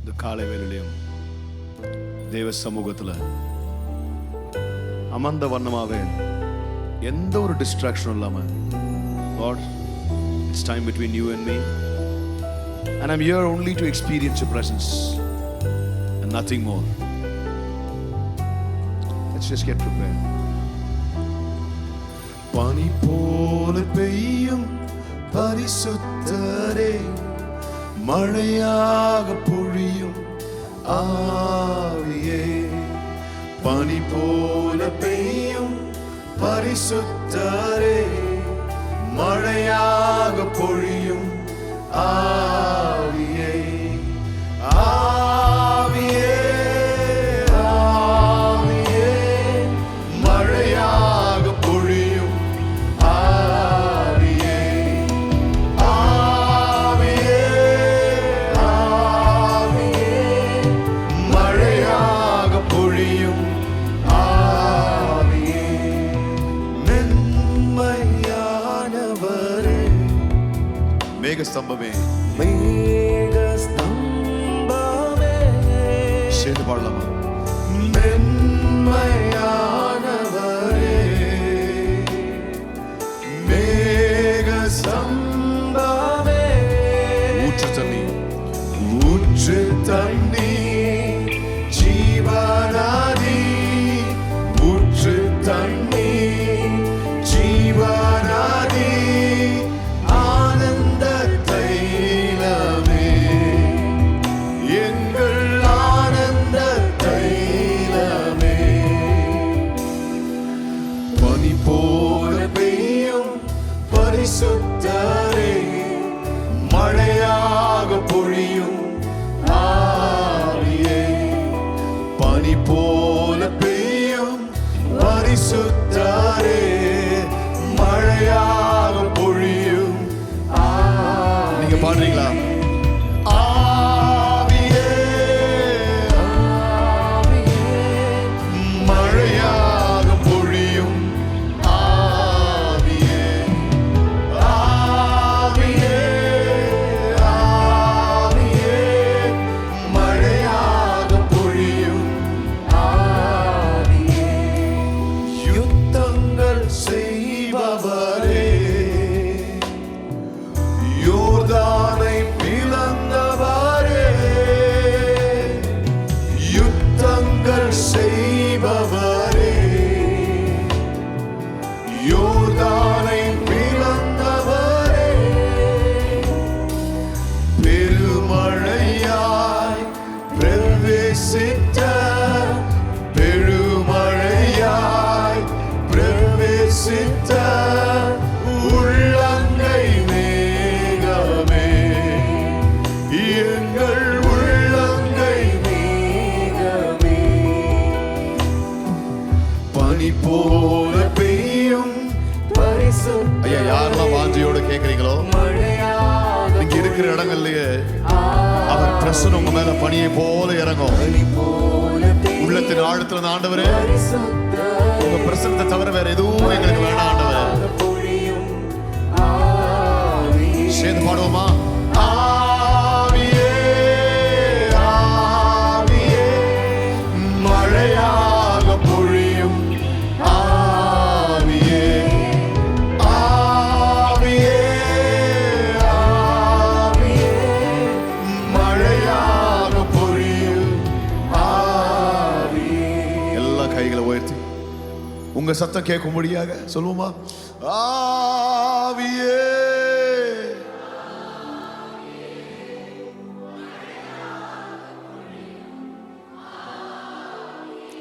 இந்த காலை வேளையிலும் தேவ சமூகத்துல அமர்ந்த வண்ணமாவே எந்த ஒரு டிஸ்ட்ராக்ஷனும் இல்லாம, Lord, it's time between you and me, and I'm here only to experience your presence and nothing more. Let's just get prepared. பனி போல பெய்யும் பரிசுத்தரே, மழையாக பொழியும் ஆவியே. பனி போல பெய்யும் பரிசுத்தரே, மழையாக பொழியும் ஆவியே. ஆவியே, ஆவியே, மழையாக பொழியும் ஆவியே. ஆவியே, ஆவியே, மழையாக பொழியும் ஆவியே. மென்மையானவரே, மேகஸ்தம்பமே, மேகஸ்தம்பமே, சேர்ந்து பாடலாமா? மென்மையானவரே, மேகஸ்தம்பமே, ஊற்று தண்ணி, ஊற்று தண்ணி, ஜீவநதி, ஊற்று தண்ணி, ஜீவநதி, ஆனந்த தைலமே, எங்கள் ஆனந்த தைலமே. பனி போல பெய்யும் பரிசுத்தரே, மழையாக பொழியும் ஆவியே. பனி போல பெய்யும் பரிசுத்தரே, மழையாக பொழியும் ஆவியே. நீங்க பாடுறீங்களா? ஆவியே, மழையாக பொழியும் ஆவியே. ஆவியே, ஆவியே, மழையாக பொழியும் ஆவியே. யுத்தங்கள் செய்பவரே, யோர்தானை பிளந்தவரே, யுத்தங்கள் செய்பவரே, யோர்தானை பிளந்தவரே, பெருமழையாய் பிரவேசித்த, பெருமழையாய் பிரவேசித்த உள்ளங்கை மேகமே, எங்கள் உள்ளங்கை மேகமே. பனி போல பெய்யும் பரிசுத்த ஐயா, யாரெல்லாம் வாஞ்சையோட கேட்கறீங்களோ, மழையாக நீங்க இருக்கிற இடங்கள்லயே அவர் பிரசன்னம் உங்க மேல பனியை போல இறங்கும். போல பெய்யும் உள்ளத்தின் ஆழத்துல இருந்து, ஆண்டவரே, பரிசுத்த உங்க பிரசன்னத்தை தவிர வேற எதுவும் எங்களுக்கு வேணாம் ஆண்டவரே. பொழியும் ஆவியே. சேர்ந்து பாடுவோமா? ஆவியே, ஆவியே, மழையாக பொழியும் ஆவியே. ஆவியே, ஆவியே, மழையாக பொழியும் ஆவியே. எல்லா கைகளை உயர்த்தி உங்க சத்தம் கேட்கும்படியாக சொல்லுவோமா? ஆவியே,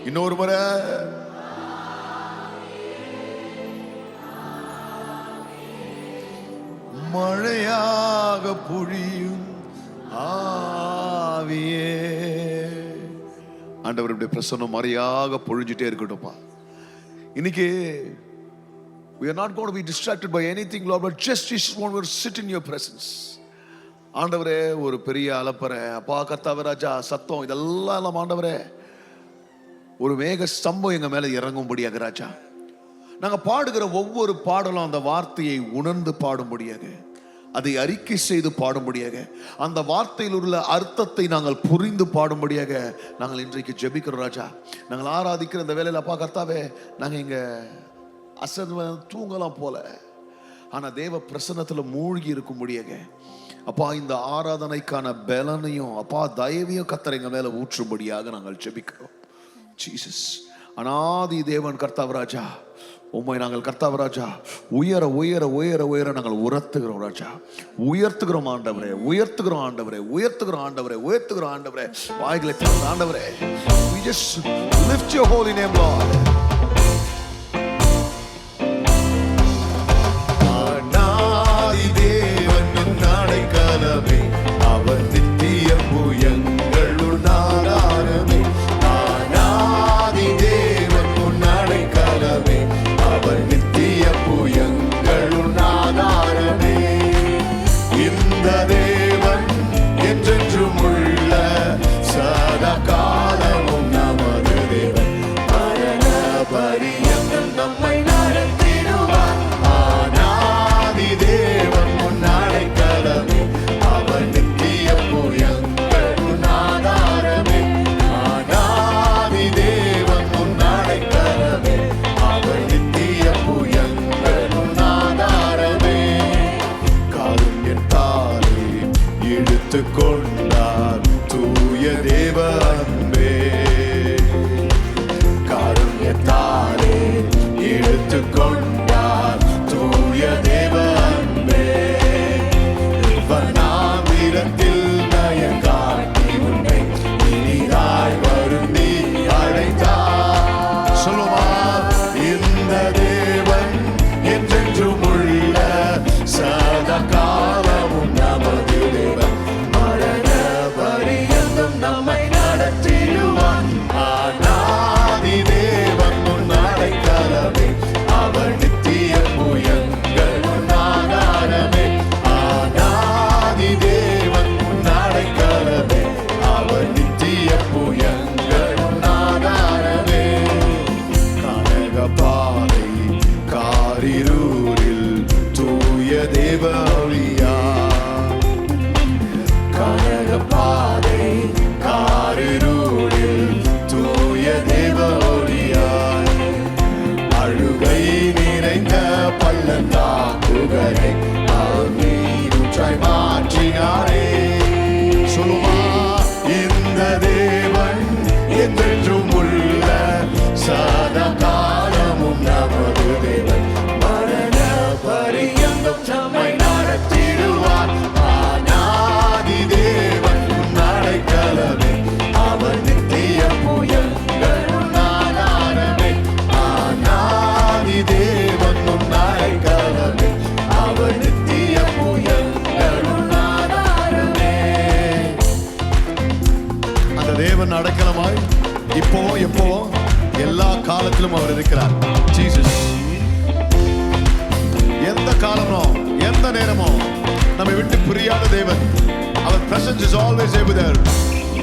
இன்னொரு முறை. மழையாக பொழியும் ஆவியே. ஆண்டவருடைய பிரசன்னம் மழையாக பொழிஞ்சிட்டே இருக்கட்டும்ப்பா. இன்னைக்கு we are not going to be distracted by anything, Lord, but just want to sit in your presence. ஆண்டவரே, ஒரு பெரிய அலப்பறை, அப்பா கர்த்தாவே ராஜா, சத்தம், இதெல்லாம் ஆண்டவரே ஒரு மேக ஸ்தம்பம் எங்க மேல இறங்கும்படியாக ராஜா, நாங்க பாடுகிற ஒவ்வொரு பாடலும் அந்த வார்த்தையை உணர்ந்து பாடும்படியாக அதை அறிக்கை செய்து பாடும்படியாக, அந்த வார்த்தையில் உள்ள அர்த்தத்தை நாங்கள் புரிந்து பாடும்படியாக நாங்கள் இன்றைக்கு ஜெபிக்கிறோம் ராஜா. நாங்கள் ஆராதிக்கிற இந்த வேலையில் அப்பா கர்த்தாவே, நாங்கள் இங்க அசந்து தூங்கலாம் போல, ஆனா தேவ பிரசன்னத்துல மூழ்கி இருக்கும்படியாக அப்பா இந்த ஆராதனைக்கான பலனையும் அப்பா தயவையும் கர்த்தர் எங்க மேல ஊற்றும்படியாக நாங்கள் ஜெபிக்கிறோம். ஜீசஸ், அனாதி தேவன் கர்த்தாவராஜா, உம்மை நாங்கள் கர்த்தாவராஜா உயர உயர உயர உயர நாங்கள் உயர்த்துகிறோம் ராஜா. உயர்த்துகிறோம் ஆண்டவரே, உயர்த்துகிறோம் ஆண்டவரே, உயர்த்துகிறோம் ஆண்டவரே, உயர்த்துகிறோம் ஆண்டவரே. வாய்களை திறந்து ஆண்டவரே, we just lift your holy name Lord. அனாதி தேவன் அடைக்கலமே, அவர் நித்திய புயங்களுள் ஆதாரமே. அனாதி தேவன் அடைக்கலமே, அவர் நித்திய புயங்களுள் ஆதாரமே. இந்த தேவன் என்றென்றும் உள்ள சதா காலமும் நமது தேவன், மரண பரியந்தம் நம்மை நடத்திடுவார். அனாதி தேவன் அடைக்கலமே, அவர் நித்திய புயங்களுள் ஆதாரமே. அனாதி தேவன் அடைக்கலமே, அவர் நித்திய புயங்களுள் ஆதாரமே. காருண்யத்தாலே இழுத்துக் கொண்டார் தூய தேவ அன்பே. காருண்யத்தாலே இழுத்துக் கொண்டார் தூய தேவ அன்பே. வனாந்திரத்தில் நயம் காட்டி உன்னை இனிதாய் வருந்தி அழைத்தார். சொல்லுமா, இந்த தேவன் என்றென்றும் உள்ள சதா காலமும் நமது தேவன், மரண பரியந்தம் நம்மை நடத்திடுவார். அனாதி தேவன் அடைக்கலமே, அவர் நித்திய புயங்களுள் ஆதாரமே. அனாதி தேவன் அடைக்கலமே, அவர் நித்திய புயங்களுள் ஆதாரமே. கனகபாதை காரிரூரில் தூய தேவ ஒளியா. கனகபாதை காரிரூரில் தூய தேவ ஒளியாய். அழுகை நிறைந்த பள்ளத்தாக்குகளை நீரூற்றாய் மாற்றினாரே. சொல்லுமா, இந்த தேவன் என்றென்றும் உள்ள சதா காலமும் நமது தேவன், மரண பரியந்தம் நம்மை நடத்திடுவார். அனாதி தேவன் அடைக்கலமே, அவர் நித்திய புயங்களுள் ஆதாரமே. அனாதி தேவன் அடைக்கலமே, அவர் நித்திய புயங்களுள் ஆதாரமே. அந்த தேவன் அடைக்கலமாய் இப்போ எப்போ எல்லா காலத்திலும் அவர் இருக்கிறார். ஜீசஸ், எந்த காலமோ எந்த நேரமோ நம்மை விட்டு பிரியாத தேவன். அவர் presence is always there.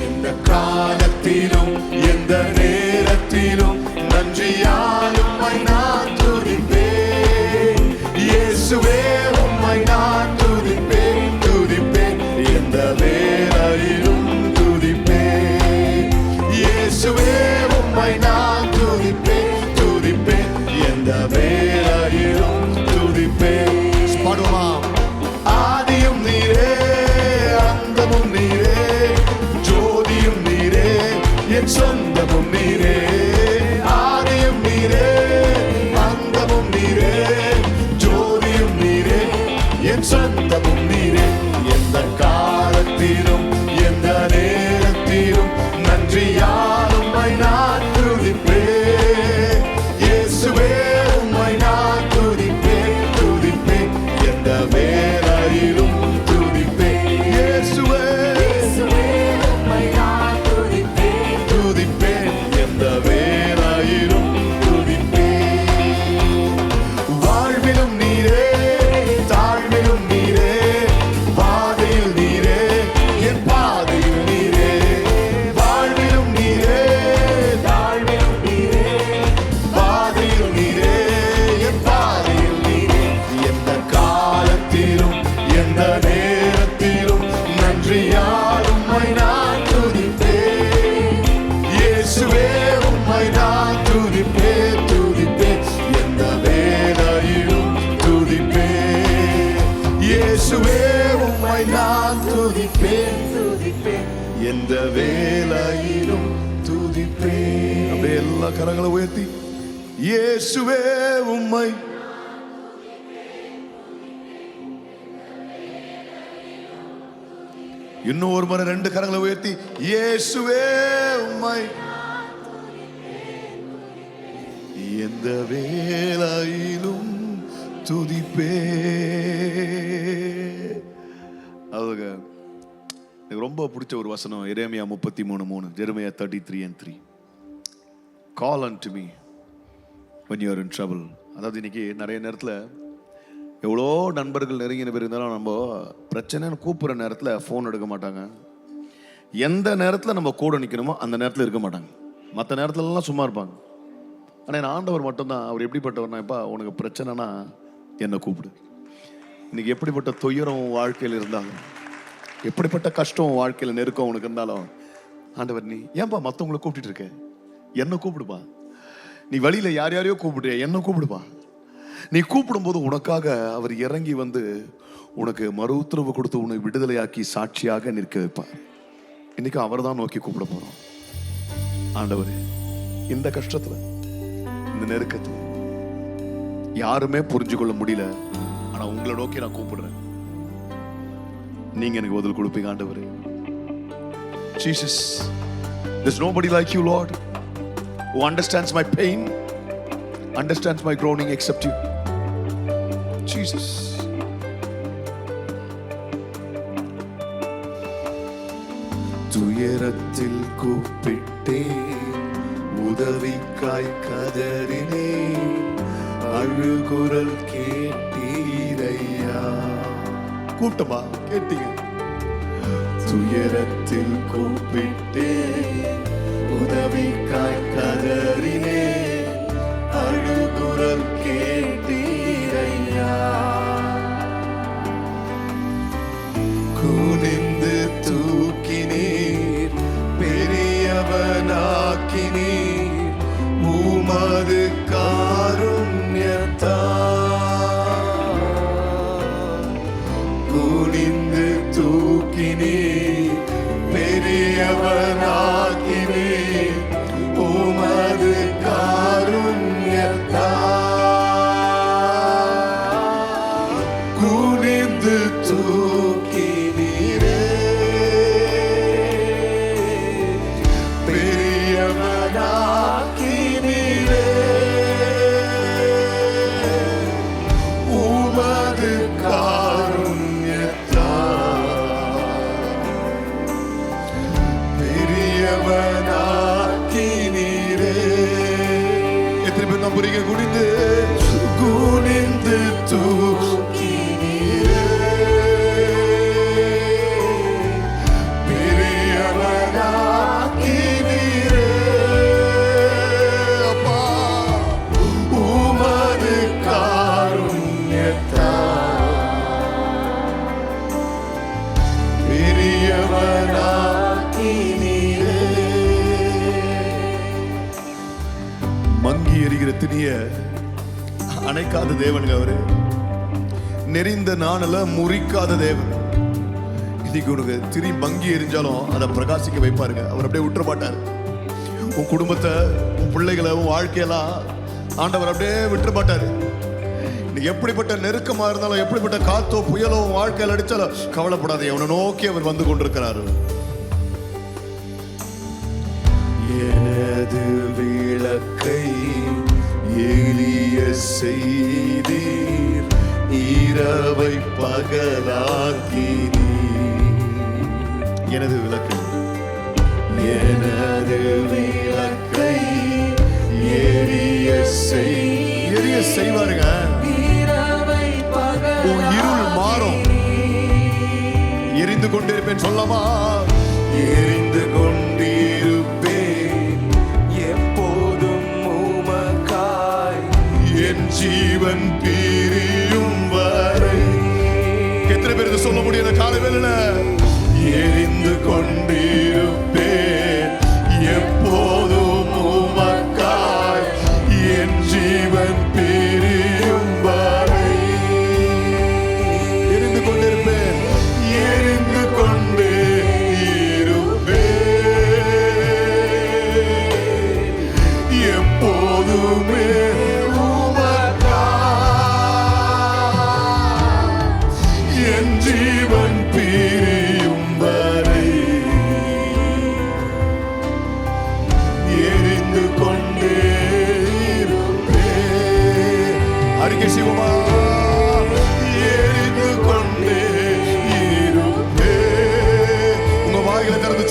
எந்த காலத்திலும் எந்த நேரத்திலும் நன்றியால் உம்மை நான் துதிப்பேன். இயேசுவே, உம்மை நான் துதிப்பேன், துதிப்பேன், எந்த வேளையிலும் துதிப்பேன். இயேசுவே, உம்மை நான் துதிப்பேன், துதிப்பேன், எந்த வேளையிலும் துதிப்பேன். பாடுமா, ஆதியும் நீரே, அந்தமும் நீரே, ஜோதியும் நீரே, என் சொந்தமும் நீரே. ஆதியும் நீரே, அந்தமும் நீரே, ஜோதியும் நீரே, துதிப்பேன், எந்த வேளையிலும் துதிப்பேன். அப்படியே எல்லா கரங்களை உயர்த்தி இயேசுவே உம்மை இன்னும் ஒரு முறை ரெண்டு கரங்களை உயர்த்தி இயேசுவே உம்மை எந்த வேளையிலும் துதிப்பே. அவங்க எனக்கு ரொம்ப பிடிச்ச ஒரு வசனம் எரேமியா 33:3, Jeremiah 33:3. Call unto me when you are in trouble. அதாவது இன்னைக்கு நிறைய நேரத்தில் எவ்வளோ நண்பர்கள் நெருங்கின பேர் இருந்தாலும் நம்ம பிரச்சனைன்னு கூப்பிட்ற நேரத்தில் ஃபோன் எடுக்க மாட்டாங்க. எந்த நேரத்தில் நம்ம கூட நிற்கணுமோ அந்த நேரத்தில் இருக்க மாட்டாங்க. மற்ற நேரத்துலலாம் சும்மா இருப்பாங்க. ஆனால் என் ஆண்டவர் மட்டும்தான், அவர் எப்படிப்பட்டவர்னா, இப்போ உனக்கு பிரச்சனைனா என்னை கூப்பிடு. இன்னைக்கு எப்படிப்பட்ட துயரம் வாழ்க்கையில் இருந்தாலும், எப்படிப்பட்ட கஷ்டம் வாழ்க்கையில் நெருக்கம் உனக்கு இருந்தாலும், ஆண்டவர் நீ ஏன்பா மற்றவங்களை கூப்பிட்டு இருக்க, என்னை கூப்பிடுப்பா. நீ வழியில் யார் யாரையோ கூப்பிடுறிய, என்னை கூப்பிடுப்பா. நீ கூப்பிடும்போது உனக்காக அவர் இறங்கி வந்து உனக்கு மறு உத்தரவு கொடுத்து உன்னை விடுதலையாக்கி சாட்சியாக நிற்க வைப்பார். இன்னைக்கு அவர் தான் நோக்கி கூப்பிட போறோம். ஆண்டவரே, இந்த கஷ்டத்துல, இந்த நெருக்கத்துல யாருமே புரிஞ்சு கொள்ள முடியல, ஆனா உங்களை நோக்கி நான் கூப்பிடுறேன். நீங்க எனக்கு பதில் கொடுப்பீங்க ஆண்டவரே. Jesus, there's nobody like you, Lord, who understands my pain, understands my groaning except you. Jesus. துயரத்தில் கூப்பிட்டே, உதவிக்காய் கதறினே, அழுகுரல் கேட்டீரையா. கூட்டமா கேட்டீங்க. துயரத்தில் கூப்பிட்டே, உதவிக்காய் கதறினே, அழுகுரல் கேட்டீரையா. குனிந்து தூக்கினீர், பெரியவனாக்கினீர், உமது காருண்யத்தால். குனிந்து தூக்கினீர், பெரியவனாக்கினீர், உமது காருண்யத்தால். குனிந்து தூக்கினீரே, பெரியவனாக்கினீரே, உமது காருண்யத்தால். பெரியவனாக்கினீரே. எத்தனை பேர் நம்புறீங்க? குனிந்து குனிந்து தூக்கினீரே, பெரியவனாக்கினீரே, அப்பா, உமது காருண்யத்தால். பெரியவனாக்கினீரே. மங்கி எரிகிற திணிய அணைக்காத தேவனுங்க அவரு. நெறிந்த நாணல முறிக்காத தேவன். இன்னைக்கு உனக்கு திரி மங்கி எரிஞ்சாலும் அதை பிரகாசிக்க வைப்பாருங்க. அவர் அப்படியே விட்டுற மாட்டார். உன் குடும்பத்தை, உன் பிள்ளைகளை, உன் வாழ்க்கையெல்லாம் ஆண்டவர் அப்படியே விட்டுற மாட்டாரு. இன்னைக்கு எப்படிப்பட்ட நெருக்கமா இருந்தாலும், எப்படிப்பட்ட காத்தோ புயலோ உன் வாழ்க்கையில் அடிச்சாலும் கவலைப்படாதே, அவனை நோக்கி அவர் வந்து கொண்டிருக்கிறாரு. எனது விளக்கை எளிய செய்தீர், இரவை பகலாக்கினீர். எனது விளக்கை, எனது விளக்கை எளிய செய்வாருங்க. உன் இருள் மாறும். எரிந்து கொண்டிருப்பேன் சொல்லமா? எரிந்து கொண்டிருப்பேன் எப்போதும் உமக்காய், என் ஜீவன் பிரியும் வரை. எத்தனை பேருக்கு சொல்ல முடியும் காலை வேளையில? எரிந்து கொண்டிருப்பேன் எப்போதும் உமக்காய், என் ஜீவன் பிரியும் வரை. எரிந்து கொண்டிருப்பேன், எரிந்து கொண்டே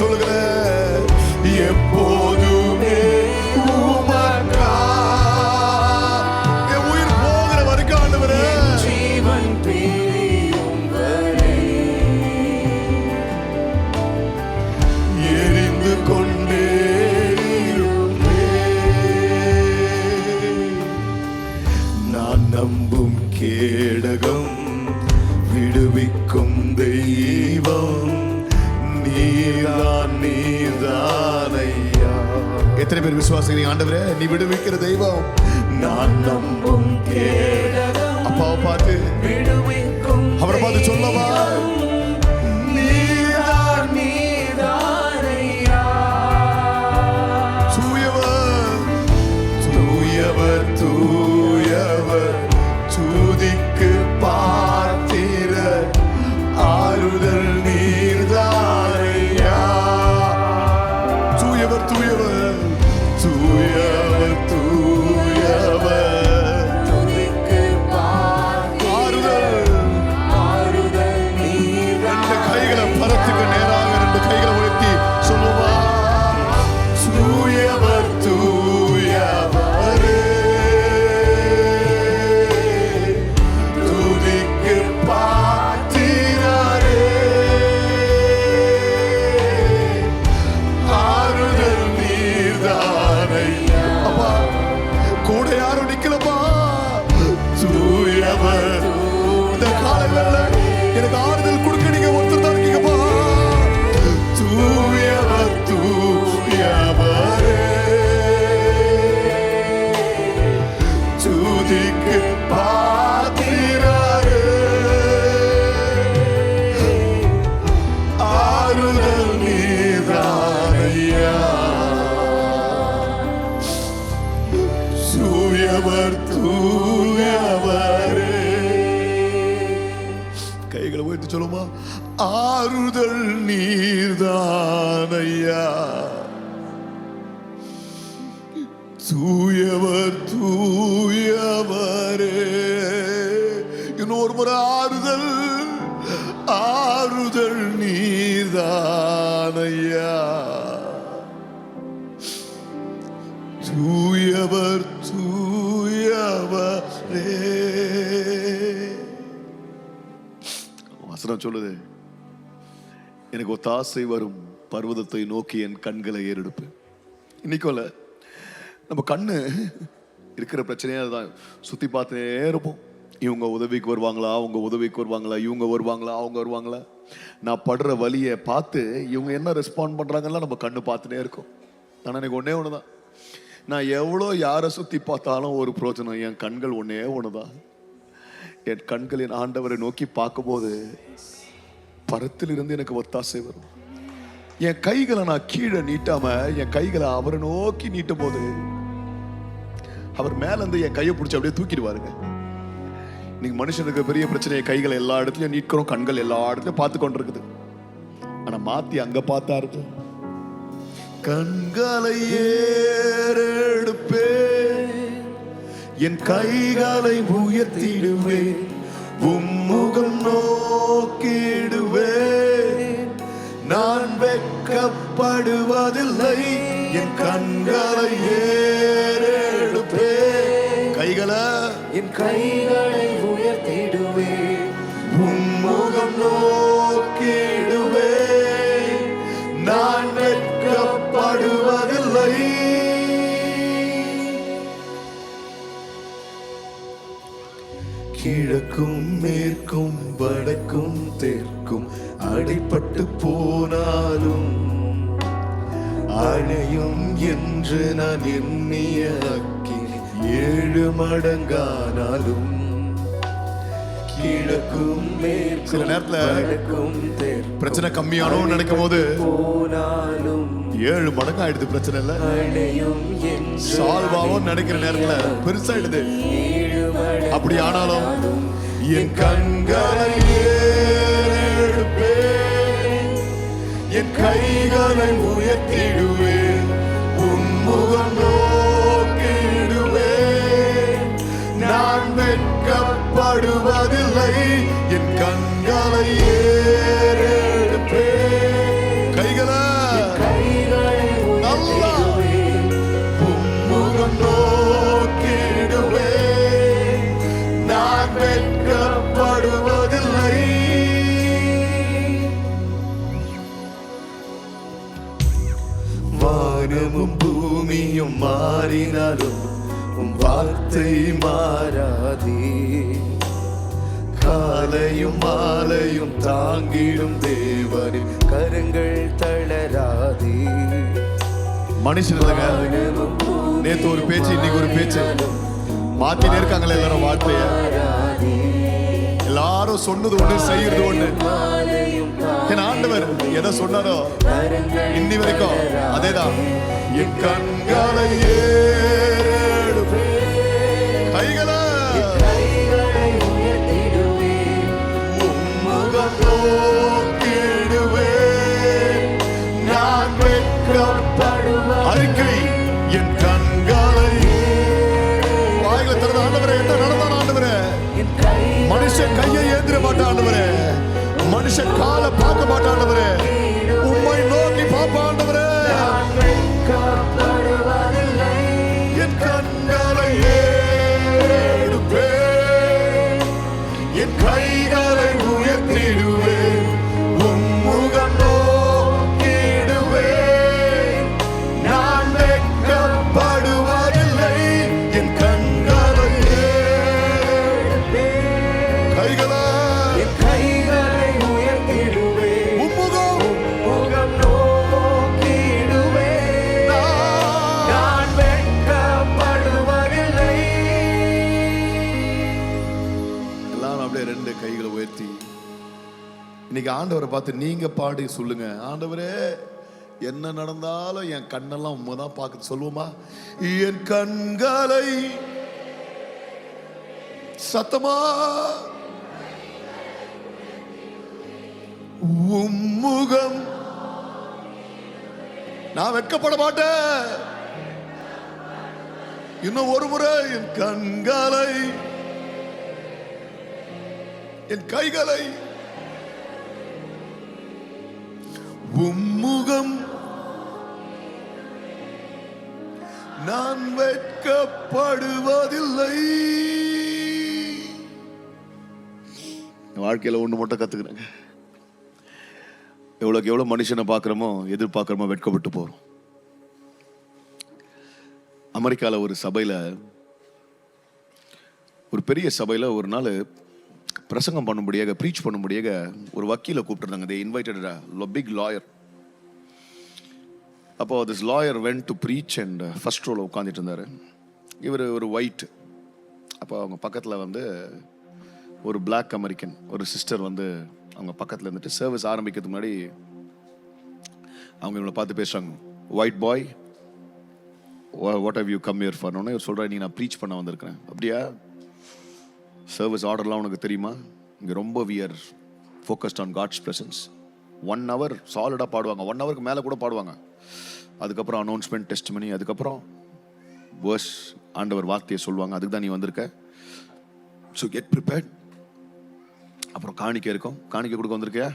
சொல்லுகிறேன், எப்போதுமே உமக்கா. என் உயிர் போகிற வரைக்கும் ஆண்டவரே, ஜீவன் பிரியும் வரை எரிந்து கொண்டே நான் நம்பும் கேடகம் விடுவிக்கும் தெய்வம் நீதான் நீதானையா. எத்தனை பேர் விசுவாசிக்கிறீங்க? ஆண்டவரே, நீ விடுவிக்கிற தெய்வம். நான் நம்பும் கேடகம். அப்பாவை பார்த்து, விடுவிக்கும் அவரை பார்த்து சொல்லவா, நீதான் நீதானையா. தூயவர் தூயவர் தூயவர், துதிக்கு பார்த்திர ஆறுதல் நீர்தானையா. தூயவர் தூயவர் தூயவர் தூயவர், துதிக்கு ஆறுதல். ஆறுதல் நீதான். ரெண்டு கைகளை பரத்துக்கு நேராக ரெண்டு கைகளை உயர்த்தி சொல்லுவா, தூயவர் தூயவரே, துதிக்கு பாத்திரரே, ஆறுதல் நீர்தானையா. அப்பா, கூட யாரும் நிக்கலப்பா. தூயவர். இந்த காலையில எனக்கு ஆறுதல் கொடுக்க நீங்க ஒருத்தர் தான் இருக்கீங்கப்பா. தூயவர் தூயவரே, துதிக்கு பாத்திரரே, ஆறுதல் நீதானையா. தூயவர் தூயவரே. கைகளை உயர்த்தி சொல்லுமா, ஆறுதல் நீர்தானையா. தூயவர் தூயவரே. இன்னொரு முறை ஆறுதல், ஆறுதல் நீர்தானையா. தூயவர் தூயவரே. வசனம் சொல்லுது, எனக்கு ஒத்தாசை வரும் பர்வதத்தை நோக்கி என் கண்களை ஏறெடுப்பேன். இன்னைக்கும்ல நம்ம கண்ணு இருக்கிற பிரச்சனையே அதுதான். சுத்தி பார்த்துட்டே இருப்போம். இவங்க உதவிக்கு வருவாங்களா, அவங்க உதவிக்கு வருவாங்களா, இவங்க வருவாங்களா, அவங்க வருவாங்களா. நான் படுற வலியை பார்த்து இவங்க என்ன ரெஸ்பாண்ட் பண்றாங்கலாம் நம்ம கண்ணு பார்த்துட்டே இருக்கும். ஆனால் எனக்கு ஒன்னே ஒண்ணுதான், நான் எவ்வளோ யாரை சுத்தி பார்த்தாலும் ஒரு பிரோஜனம். என் கண்கள் ஒன்னே ஒண்ணுதான். என் கண்கள் என் ஆண்டவரை நோக்கி பார்க்கும்போது பரத்திலிருந்து எனக்கு ஒத்தாசை வரும். என் கைகளை நான் கீழே நீட்டாம என் கைகளை அவரை நோக்கி நீட்டும் போது அவர் மேல இருந்து என் கையை பிடிச்சி அப்படியே தூக்கிடுவாருங்க. நீங்க மனுஷனுக்கு பெரிய பிரச்சனை, கைகளை எல்லா இடத்துலயும் நீட்கிறோம், கண்கள் எல்லா இடத்துலயும் பார்த்து கொண்டிருக்குது. ஆனா மாத்தி அங்க பார்த்தா இருக்கு. கண்களை ஏறெடுப்பேன், என் கைகளை உயர்த்திடுவேன், உம்முகம் நோக்கிடுவேன், நான் வெட்கப்படுவதில்லை, என் கண்களை ஏறெடுப்பேன். கைகளை, என் கைகளை உயர்த்திடுவேன், உம்முகம் நோக்கிடுவேன், நான் வெட்கப்படுவதில்லை. கிழக்கும் மேற்கும் வடக்கும் தெற்கும் அடைப்பட்டு போனாலும் அணையும் என்று நான் எண்ணிய அக்கினி 7 மடங்கானாலும் கிழக்கும் மேற்கும் சில நேரத்துல வடக்கும் தெற்கும் பிரச்சனை கம்மியானோன்னு நினைக்கும் போது போனாலும் 7 மடங்கு ஆயிடுது. பிரச்சனை இல்ல, அணையும் என்று சால்வ் ஆகும் நினைக்கிற நேரத்துல பெருசாயிடுது. அப்படி ஆனாலும் என் கண்களை ஏறெடுப்பேன், என் கைகளை உயர்த்திடுவேன், உன்முகம் நோக்கிடுவேன், நான் வெட்கப்படுவதில்லை, என் கண்களை ஏறெடுப்பேன். கைகளை, வானமும் பூமியும் மாறினாலும் உம் வார்த்தை மாறாதே. காலையும் மாலையும் தாங்கிடும் தேவனின் கரங்கள் தளராதே. மனுஷன் இல்லைங்க, நேத்து ஒரு பேச்சு இன்னைக்கு ஒரு பேச்சு மாத்தினே இருக்காங்களே எல்லாரும் வார்த்தைய. எல்லாரும் சொன்னது ஒண்ணு, செய்யறது ஒண்ணு. என் ஆண்டவர் எதை சொன்னாரோ இன்னி வரைக்கும் அதேதான். என் கண்களை கைகளை உம்முகம் நோக்கிடுவேன். நான் வெட்கப்படுவேன். அறிக்கை, என் கண்களை வாயில திறந்த ஆண்டவரே, என்ன நடந்தான் ஆண்டவரே? மனுஷன் கையை ஏந்திர மாட்டான் ஆண்டவரே, மனுஷன் காலை பார்க்க மாட்டான் ஆண்டவரே, உம்மை நோக்கி பார்ப்பான் ஆண்டவரே. என் கண்களை எடுப்பேன், என் கைகளை உயர்த்திடுவேன். உம்முகம் நோக்கிடுவேன். நான் வெட்கப்படுவதில்லை. என் கண்களை கைகளை கைகளை உயர்த்தி இன்னைக்கு ஆண்டவரை பார்த்து நீங்க பாடி சொல்லுங்க. ஆண்டவரே, என்ன நடந்தாலும் என் கண்ணெல்லாம் உண்மைதான் பார்க்க சொல்லுவோமா? என் கண்களை சத்தமா உம்முகம், நான் வெட்கப்பட மாட்டேன். இன்னும் ஒரு முறை, என் கண்களை என் கைகளை உம்முகம், நான் வெட்கப்படுவதில்லை. வாழ்க்கையில ஒண்ணு மட்டும் கத்துக்கிறேங்க, எவ்வளவுக்கு எவ்வளவு மனுஷனை பார்க்கிறோமோ எதிர்பார்க்கிறோமோ வெட்கப்பட்டு போறோம். அமெரிக்கால ஒரு சபையில, ஒரு பெரிய சபையில ஒரு நாள் பிரசங்கம் பண்ணும்படியாக, ப்ரீச் பண்ணும்படியாக ஒரு வக்கீலை கூப்பிட்டுருந்தாங்க. they invited a big lawyer. அப்போ this lawyer went to preach and first row உட்காந்துட்டு இருந்தாரு. இவர் ஒரு ஒயிட். அப்போ அவங்க பக்கத்தில் வந்து ஒரு பிளாக் அமெரிக்கன் ஒரு சிஸ்டர் வந்து அவங்க பக்கத்தில் இருந்துட்டு சர்வீஸ் ஆரம்பிக்கிறதுக்கு முன்னாடி அவங்க இவங்களை பார்த்து பேசுகிறாங்க. White bye, what how you come here for? இவர் சொல்கிறேன், நீ நான் ப்ரீச் பண்ண வந்திருக்கிறேன். அப்படியா? சர்வீஸ் ஆர்டர்லாம் உனக்கு தெரியுமா? இங்கே ரொம்ப we are focused on God's presence. 1 hour சாலிடாக பாடுவாங்க, 1 hourக்கு மேலே கூட பாடுவாங்க. அதுக்கப்புறம் அனௌன்ஸ்மெண்ட், டெஸ்டிமனி, அதுக்கப்புறம் வேர்ஸ், ஆண்டவர் வார்த்தையை சொல்லுவாங்க. அதுக்கு தான் நீ வந்திருக்க. So get prepared. அப்புறம் காணிக்கை இருக்கும், காணிக்கை கொடுக்க வந்திருக்கியா?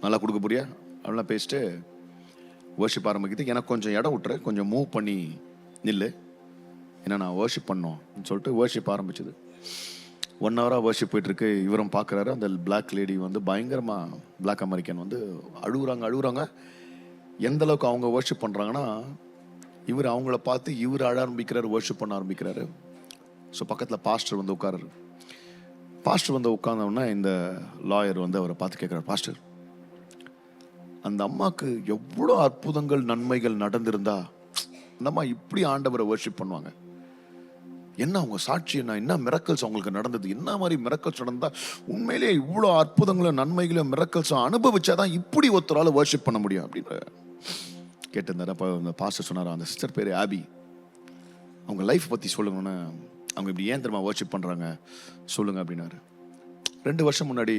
நல்லா கொடுக்க போறியா? அப்படிலாம் பேசிட்டு வர்ஷிப் ஆரம்பிக்குது. எனக்கு கொஞ்சம் இடம் விட்டுரு, கொஞ்சம் மூவ் பண்ணி நில்லு, ஏன்னா நான் வர்ஷிப் பண்ணோம்னு சொல்லிட்டு வர்ஷிப் ஆரம்பிச்சது. 1 ஹவராக வர்ஷிப் போயிட்டுருக்கு. இவரும் பார்க்குறாரு, அந்த பிளாக் லேடி வந்து பயங்கரமாக, பிளாக் அமெரிக்கன் வந்து அழுகுறாங்க. எந்த அளவுக்கு அவங்க வர்ஷிப் பண்ணுறாங்கன்னா, இவர் அவங்கள பார்த்து இவர் அழ ஆரம்பிக்கிறாரு, வர்ஷிப் பண்ண ஆரம்பிக்கிறாரு. ஸோ பக்கத்தில் பாஸ்டர் வந்து உட்காராரு. பாஸ்டர் வந்து உட்கார்ந்தோன்னா இந்த லாயர் வந்து அவரை பார்த்து கேட்குறாரு, பாஸ்டர், அந்த அம்மாவுக்கு எவ்வளோ அற்புதங்கள் நன்மைகள் நடந்திருந்தா அந்த அம்மா இப்படி ஆண்டவரை வர்ஷிப் பண்ணுவாங்க? என்ன அவங்க சாட்சி, என்ன மிரக்கல்ஸ் அவங்களுக்கு நடந்தது? என்ன மாதிரி மிரக்கல்ஸ் நடந்தா உண்மையிலேயே இவ்வளோ அற்புதங்களும் நன்மைகளும் மிரக்கல்ஸும் அனுபவிச்சாதான் இப்படி ஒருத்தரால் வர்ஷிப் பண்ண முடியும் அப்படின்னு கேட்டிருந்தாரு. அப்போ அந்த பாஸ்டர் சொன்னார், அந்த சிஸ்டர் பேர் ஆபி, அவங்க லைஃப் பற்றி சொல்லுங்கன்னு, அவங்க இப்படி ஏன் தெரியுமா வர்ஷிப் பண்ணுறாங்க சொல்லுங்க அப்படின்னாரு. 2 வருஷம் முன்னாடி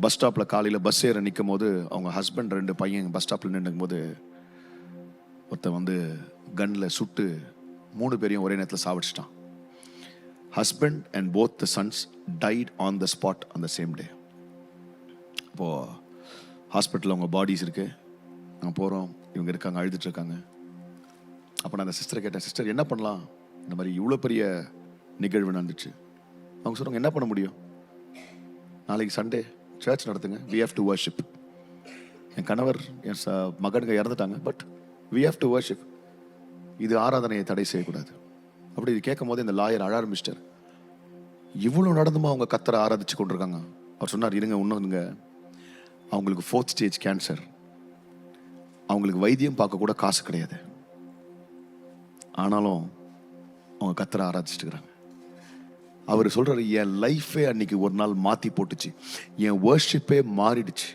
பஸ் ஸ்டாப்பில் காலையில் பஸ் ஏற நிற்கும் போது அவங்க ஹஸ்பண்ட் 2 பையன் பஸ் ஸ்டாப்பில் நின்றுக்கும் போது ஒருத்தன் வந்து கன்னில் சுட்டு 3 பேரையும் ஒரே நேரத்தில் சாவடிச்சிட்டான். Husband and both the sons died on the spot on the same day. அப்போது ஹாஸ்பிட்டலில் அவங்க பாடிஸ் இருக்குது, நாங்கள் போகிறோம், இவங்க இருக்காங்க, அழுதுட்டு இருக்காங்க. அப்போ நான் அந்த சிஸ்டரை கேட்டேன், சிஸ்டர் என்ன பண்ணலாம், இந்த மாதிரி இவ்வளோ பெரிய நிகழ்வு நடந்துச்சு. அவங்க சொல்கிறாங்க, என்ன பண்ண முடியும், நாளைக்கு சண்டே சர்ச் நடத்துங்க, we have to worship. என் கணவர் என் மகனுங்க இறந்துட்டாங்க, but we have to worship. இது ஆராதனையை தடை செய்யக்கூடாது. அப்படி இது கேட்கும் போது இந்த லாயர் அழ ஆரம்பிச்சிட்டார். இவ்வளோ நடந்துமா அவங்க கத்தரை ஆராதிச்சு கொண்டிருக்காங்க? அவர் சொன்னார், இருங்க இன்னொன்னுங்க, அவங்களுக்கு 4th ஸ்டேஜ் கேன்சர், அவங்களுக்கு வைத்தியம் பார்க்க கூட காசு கிடையாது, ஆனாலும் அவங்க கத்தரை ஆராதிச்சுட்டு இருக்கிறாங்க. அவர் சொல்றாரு, என் லைஃபே அன்னைக்கு ஒரு நாள் மாத்தி போட்டுச்சு, என் வர்ஷிப்பே மாறிடுச்சு.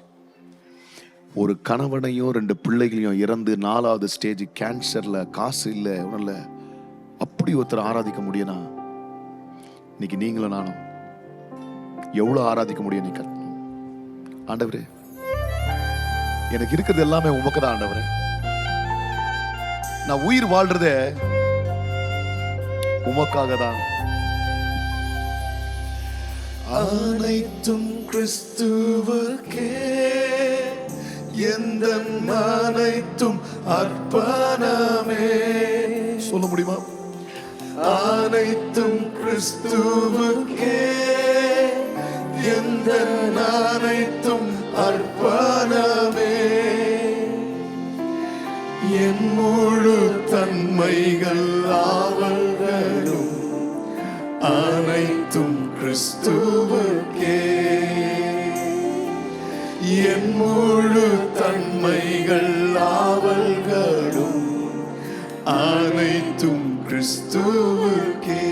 ஒரு கணவனையும் 2 பிள்ளைகளையும் இறந்து 4வது ஸ்டேஜ் கேன்சர்ல, காசு இல்லை, ஒன்றும் இல்லை, அப்படி ஒருத்தர் ஆராதிக்க முடியும்னா இன்னைக்கு நீங்களும் நானும் எவ்வளவு ஆராதிக்க முடியும்? நீ ஆண்டவரே, எனக்கு இருக்கிறது எல்லாமே உமக்கு தான் ஆண்டவரே. நான் உயிர் வாழ்றதே உமக்காக தான். அனைத்தும் கிறிஸ்துவுக்கே, எந்த அனைத்தும் அர்ப்பணமே. சொல்ல முடியுமா? அனைத்தும் கிறிஸ்துவுக்கே, எந்த அனைத்தும் அர்ப்பணமே. என் முழு தன்மைகள் ஆவல்களும் அனைத்தும் கிறிஸ்துவுக்கே. என் முழு தன்மைகள் ஆவல்களும் அனைத்தும் கிறிஸ்துவுக்கே.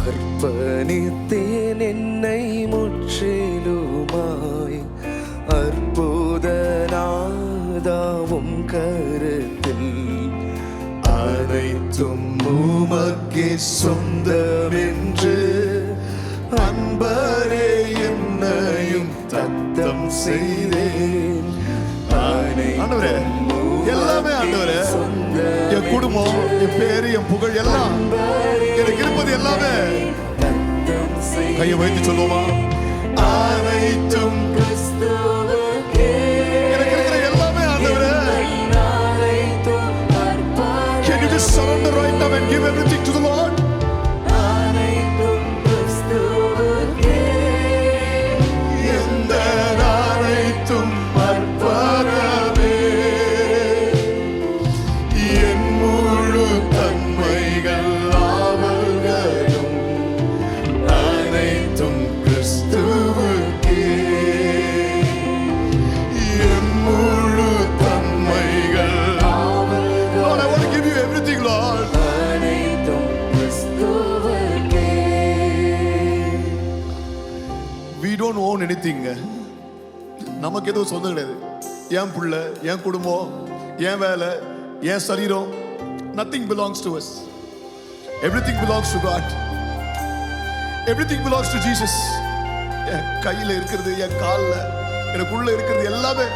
அர்ப்பணித்தேன் என்னை முற்றிலுமாய், அற்புதனாதாவும் கருத்தில் அனைத்தும் உமக்கே சொந்தமென்று அன்பரே என்னையும் தத்தம் செய்தேன். ஆண்டவரே, எல்லாமே ஆண்டவரே, என் குடும்பம், என் பேரு, என் புகழ் எல்லாம் எனக்கு இருப்பது எல்லாமே. கையை வைத்து சொல்லுவோமா? அனைத்தும் எனக்கு இருக்கிற எல்லாமே ஆண்டவரே. Can you just surrender right now and give everything to the Lord? எந்த அனைத்தும் அர்ப்பணமே. என் முழு தன்மைகள் ஆவல்களும் அனைத்தும் கிறிஸ்துவுக்கே. என் முழு தன்மைகள் Lord, I want to give you everything, Lord. அனைத்தும் கிறிஸ்துவுக்கே. We don't own anything. நமக்கு எதுவும் சொந்தம் கிடையாது. என் புள்ள, என் குடும்பம், என் வேலை, என் சரீரம், nothing belongs to us. Everything belongs to God. Everything belongs to Jesus. என் கையில இருக்கிறது, என் கால்ல, எனக்குள்ள இருக்கிறது எல்லாமே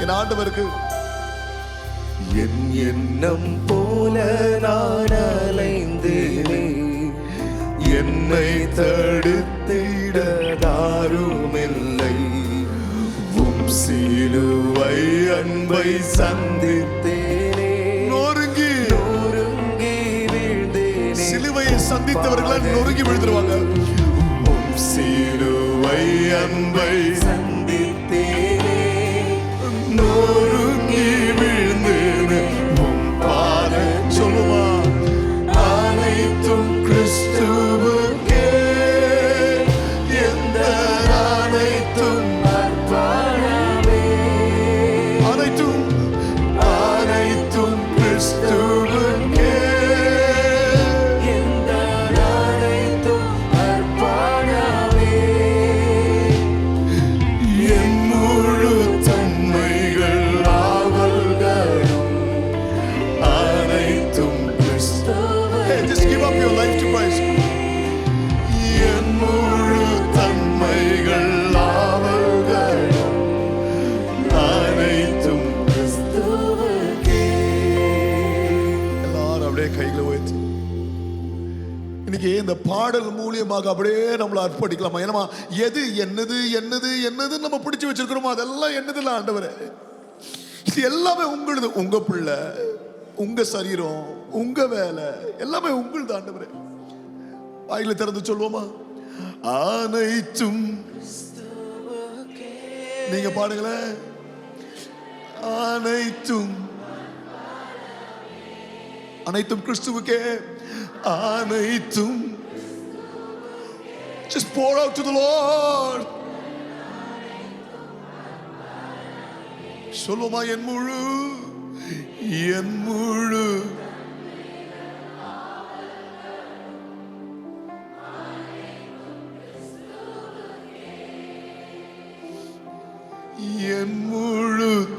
என் ஆண்டவருக்கு. என் எண்ணம் போல நான் அலைந்தேனே, என்னை தடுத்திட தாருமில்லை. உம் சிலுவை அன்பை சந்தித்தேனே, நொறுங்கி வீழ்ந்தேனே. சிலுவையை சந்தித்தவர்கள் நொறுங்கி விழுந்துருவாங்க. உம் சிலுவை அன்பை சந்தித்தேனே, நொறுங்கி வீழ்ந்தேனே. உம் பாத சொல்லுமா? அனைத்தும் கிறிஸ்துவுக்கே, எந்த அனைத்தும் அர்ப்பணமே. அனைத்தும் அனைத்தும் கிறிஸ்துவுக்கே, எந்த அனைத்தும் அர்ப்பணமே. என் முழு தன்மைகள் ஆவல்களும் அனைத்தும் கிறிஸ்துவுக்கே. Hey, just give up your life to Christ. என் முழு தன்மைகள் ஆவல்களும் அனைத்தும் கிறிஸ்துவுக்கே. எல்லாரும் அப்படியே கைகளை உயர்த்தி இன்னைக்கு இந்த பாடல் மூலியமாக அப்படியே நம்மளை அர்ப்பணிக்கலாமா? ஏன்னா எது என்னது என்னது என்னது நம்ம பிடிச்சு வச்சிருக்கிறோமோ அதெல்லாம் என்னதுல ஆண்டவரே, இது எல்லாமே உங்களுது. உங்க பிள்ளை, உங்க சரீரம், உங்க வேலை எல்லாமே உங்களுது ஆண்டவரே. வாயில திறந்து சொல்லுவோமா? அனைத்தும் நீங்க பாடுங்களேன். அனைத்தும் அனைத்தும் கிறிஸ்துவுக்கே. அனைத்தும். Just pour out to the Lord. சொல்லுமா, என் முழு என் முழு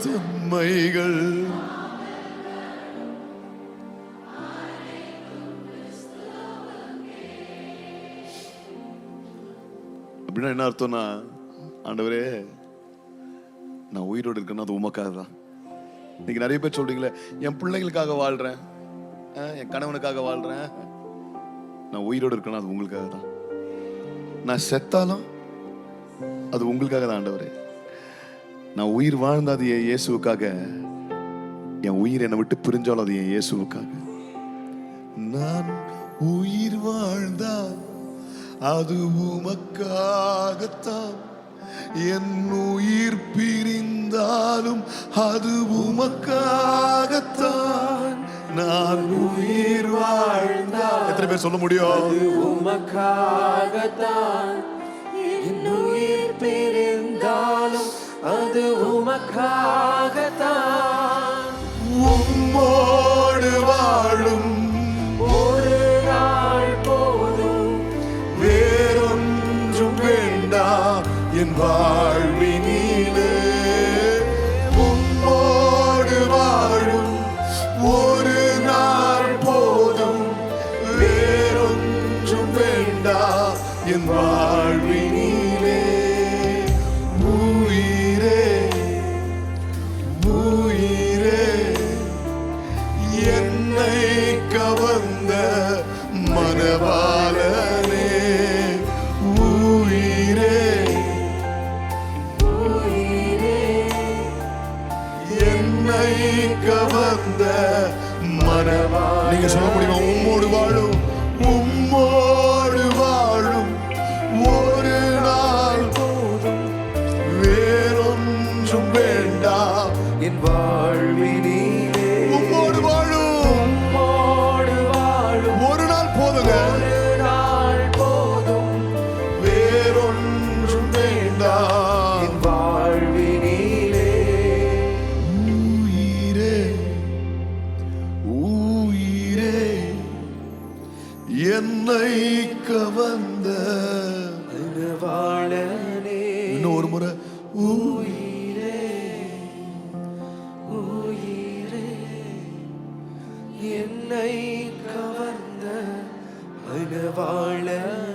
தன்மைகள் அப்படின்னா என்ன அர்த்தம்னா, ஆண்டவரே நான் உயிரோடு இருக்கேன்னா அது உமக்காக தான். இன்னைக்கு நிறைய பேர் சொல்றீங்களே, என் பிள்ளைங்களுக்காக வாழ்றேன், என் கணவனுக்காக வாழ்றேன். நான் உயிரோடு இருக்கேன்னா அது உங்களுக்காக தான். நான் செத்தாலும் அது உங்களுக்காக தான் ஆண்டவரே. நான் உயிர் வாழ்ந்தா அது என் இயேசுவுக்காக. என் உயிர் என்னை விட்டு பிரிஞ்சாலும் அது என் இயேசுவுக்காக. நான் உயிர் வாழ்ந்தால் அது உமக்காகத்தான். என் உயிர் பிரிந்தாலும் அது உமக்காகத்தான். நான் உயிர் வாழ்ந்தால் எத்தனை பேர் சொல்ல முடியும்? அது உமக்காகத்தான். என் உயிர் பிரிந்தாலும் அது உமக்காகத்தான். உம்மோடு வாழும் ஒரு நாள் போதும், வேறொன்றும் வேண்டாம் என் வாழ்வினிலே. உம்மோடு வாழும் ஒரு நாள் போதும், வேறொன்றும் வேண்டாம் என் வாழ்வினிலே. உயிரே உயிரே என்னை கவர்ந்த மனவாளனே. உயிரே என்னை கவர்ந்த மனவாளனே. நீங்க சொல்ல முடியுமா? உம்மோடு வாழும் ஒரு நாள் போதும், வேறொன்றும் வேண்டாம் என் வாழ்வினிலே. உம்மோடு வாழும் ஒரு நாள் போதுங்க. ஒரு நாள் போதும், வேறொன்றும் வேண்டாம் என் வாழ்வினிலே. உயிரே உயிரே என்னை கவர்ந்த மனவாளனே. இன்னும் ஒரு முறை. உயிரே உயிரே என்னை கவர்ந்த மனவாளனே.